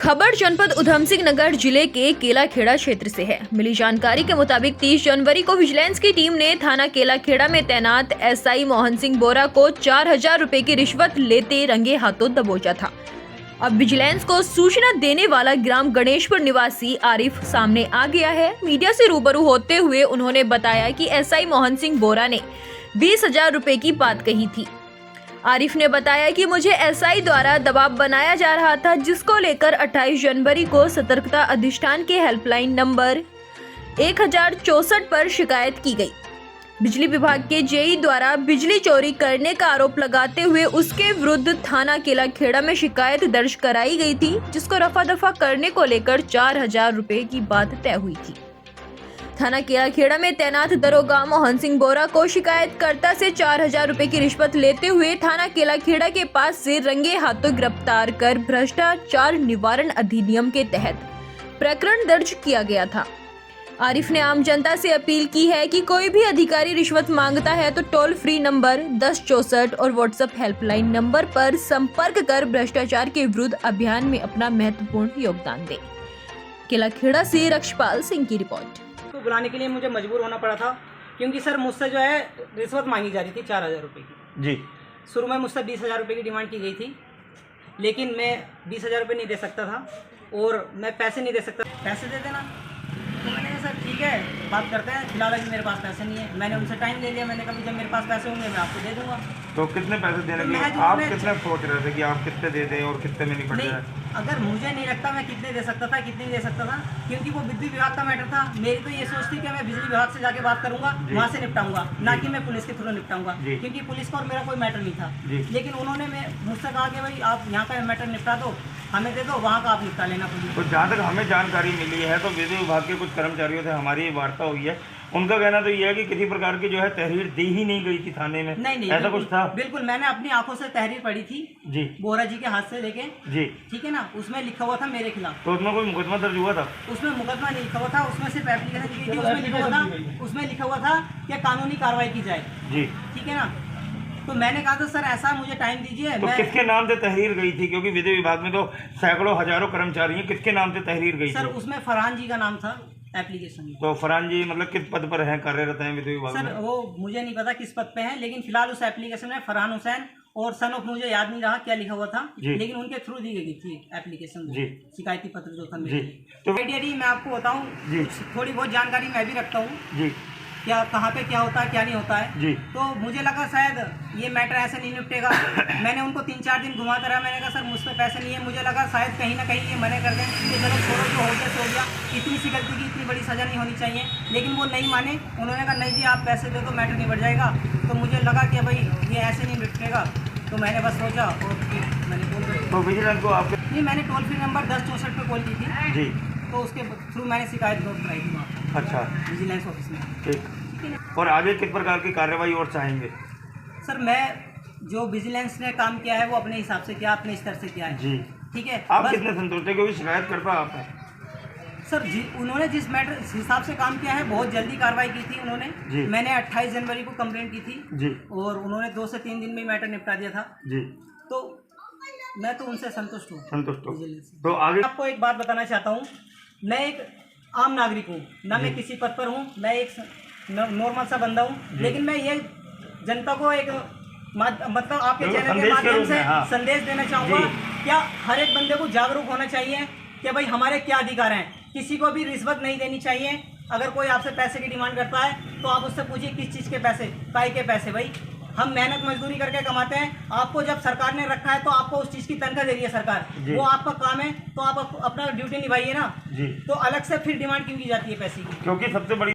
खबर जनपद उधम सिंह नगर जिले के केलाखेड़ा क्षेत्र से है। मिली जानकारी के मुताबिक 30 जनवरी को विजिलेंस की टीम ने थाना केलाखेड़ा में तैनात एसआई मोहन सिंह बोरा को 4,000 रुपए की रिश्वत लेते रंगे हाथों दबोचा था। अब विजिलेंस को सूचना देने वाला ग्राम गणेशपुर निवासी आरिफ सामने आ गया है। मीडिया से रूबरू होते हुए उन्होंने बताया कि एसआई मोहन सिंह बोरा ने 20,000 रुपए की बात कही थी। आरिफ ने बताया कि मुझे एसआई द्वारा दबाव बनाया जा रहा था, जिसको लेकर 28 जनवरी को सतर्कता अधिष्ठान के हेल्पलाइन नंबर 1064 पर शिकायत की गई। बिजली विभाग के जेई द्वारा बिजली चोरी करने का आरोप लगाते हुए उसके विरुद्ध थाना केलाखेड़ा में शिकायत दर्ज कराई गई थी, जिसको रफा दफा करने को लेकर 4,000 रुपए की बात तय हुई थी। थाना केलाखेड़ा में तैनात दरोगा मोहन सिंह बोरा को शिकायतकर्ता से 4,000 रुपए की रिश्वत लेते हुए थाना केलाखेड़ा के पास से रंगे हाथों गिरफ्तार कर भ्रष्टाचार निवारण अधिनियम के तहत प्रकरण दर्ज किया गया था। आरिफ ने आम जनता से अपील की है कि कोई भी अधिकारी रिश्वत मांगता है तो टोल फ्री नंबर 1064 और व्हाट्सएप हेल्पलाइन नंबर पर संपर्क कर भ्रष्टाचार के विरुद्ध अभियान में अपना महत्वपूर्ण योगदान दे। केलाखेड़ा से रक्षपाल सिंह की रिपोर्ट। को बुलाने के लिए मुझे मजबूर होना पड़ा था, क्योंकि सर मुझसे जो है रिश्वत मांगी जा रही थी 4,000 रुपये की। जी। शुरू में मुझसे 20,000 रुपये की डिमांड की गई थी, लेकिन मैं 20,000 रुपये नहीं दे सकता था और मैं पैसे नहीं दे सकता। पैसे दे देना, तो मैंने कहा सर ठीक है बात करते हैं, फिलहाल अभी मेरे पास पैसे नहीं है। मैंने उनसे टाइम ले लिया, मैंने कहा जब मेरे पास पैसे होंगे मैं आपको दे दूंगा। तो कितने पैसे देने के लिए आप कितने सोच रहे थे कि आप कितने दे दें और कितने में निपट जाए? अगर मुझे नहीं लगता मैं कितने दे सकता था, कितने दे सकता था, क्योंकि वो विद्युत विभाग का मैटर था। मेरी तो ये सोच थी कि मैं बिजली विभाग से जाके बात करूंगा, वहाँ से निपटाऊंगा, ना कि मैं पुलिस के थ्रू निपटाऊंगा, क्योंकि पुलिस का और मेरा कोई मैटर नहीं था। लेकिन उन्होंने मुझसे कहा कि भाई आप यहाँ का मैटर निपटा दो, हमें दे दो, वहाँ का आप निपटा लेना पुलिस। तो जहाँ तक हमें जानकारी मिली है तो विद्युत विभाग के कुछ कर्मचारियों से हमारी वार्ता हुई है, उनका कहना तो ये है कि किसी प्रकार की जो है तहरीर दी ही नहीं गई थी थाने में। नहीं ऐसा कुछ था? बिल्कुल, मैंने अपनी आंखों से तहरीर पढ़ी थी जी, बोरा जी के हाथ से लेके। जी ठीक है ना, उसमें लिखा हुआ था मेरे खिलाफ। तो उसमें कोई मुकदमा दर्ज हुआ था? उसमें मुकदमा नहीं लिखा हुआ था, उसमें सिर्फ एप्लीकेशन की गई थी। उसमें लिखा हुआ था कि कानूनी कार्रवाई की जाए। जी, ठीक है ना, तो मैंने कहा था सर ऐसा मुझे टाइम दीजिए। तो किसके नाम से तहरीर गई थी? क्योंकि विद्युत विभाग में तो सैकड़ों हजारों कर्मचारी हैं, किसके नाम से तहरीर गई सर थी? उसमें फरहान जी का नाम था एप्लीकेशन में। तो फरहान जी मतलब किस पद पर हैं, कार्यरत हैं विद्युत विभाग में? सर वो मुझे नहीं पता किस पद पे हैं, लेकिन फिलहाल उस एप्लीकेशन में फरहान हुसैन और सन ऑफ मुझे याद नहीं रहा क्या लिखा हुआ था, लेकिन उनके थ्रू दी गई थी एप्लीकेशन में शिकायती पत्र जो था मेरे। तो मैं आपको बताऊं, थोड़ी बहुत जानकारी मैं भी रखता हूँ क्या कहाँ पे क्या होता है क्या नहीं होता है। तो मुझे लगा शायद ये मैटर ऐसे नहीं निपटेगा। मैंने उनको 3-4 दिन घुमाता रहा, मैंने कहा सर मुझ पर पैसे नहीं है। मुझे लगा शायद कहीं ना कहीं ये मना कर दें कि चलो छोड़ो, जो हो गया सो गया, इतनी सी गलती की इतनी बड़ी सज़ा नहीं होनी चाहिए। लेकिन वो नहीं माने, उन्होंने कहा नहीं जी आप पैसे दे दो मैटर निपट जाएगा। तो मुझे लगा कि भाई ये ऐसे नहीं निपटेगा, तो मैंने बस सोचा और मैंने कॉल कर। तो विजिलेंस को आपके नहीं, मैंने टोल फ्री नंबर 1064 पर कॉल की थी जी, तो उसके थ्रू मैंने शिकायत दर्ज कराई थी वहाँ। अच्छा, विजिलेंस ऑफिस में। ठीक, और आगे किस प्रकार की कार्रवाई और चाहेंगे? सर मैं जो विजिलेंस ने काम किया है वो अपने हिसाब से किया, अपने स्तर से किया है जी। ठीक है, आप कितने संतुष्ट हैं? क्योंकि शिकायत करता आप हैं सर जी। उन्होंने जिस मैटर हिसाब से काम किया है बहुत जल्दी कार्रवाई की थी उन्होंने। मैंने 28 जनवरी को कंप्लेंट की थी जी, और उन्होंने 2 से 3 दिन में मैटर निपटा दिया था जी। तो मैं तो उनसे संतुष्ट हूँ। तो आगे आपको एक बात बताना चाहता हूँ, मैं एक आम नागरिक हूँ, ना मैं किसी पद पर हूँ, मैं एक नॉर्मल सा बंदा हूँ, लेकिन मैं ये जनता को एक मतलब आपके चैनल के माध्यम से संदेश देना चाहूँगा, क्या हर एक बंदे को जागरूक होना चाहिए कि भाई हमारे क्या अधिकार हैं। किसी को भी रिश्वत नहीं देनी चाहिए। अगर कोई आपसे पैसे की डिमांड करता है तो आप उससे पूछिए किस चीज़ के पैसे, काय के पैसे। भाई हम मेहनत मजदूरी करके कमाते हैं, आपको जब सरकार ने रखा है तो आपको उस चीज़ की तनख्वाह दे रही है सरकार, वो आपका काम है, तो आप अपना ड्यूटी निभाइए ना। तो अलग से फिर डिमांड क्यों की जाती है पैसे की? क्योंकि सबसे बड़ी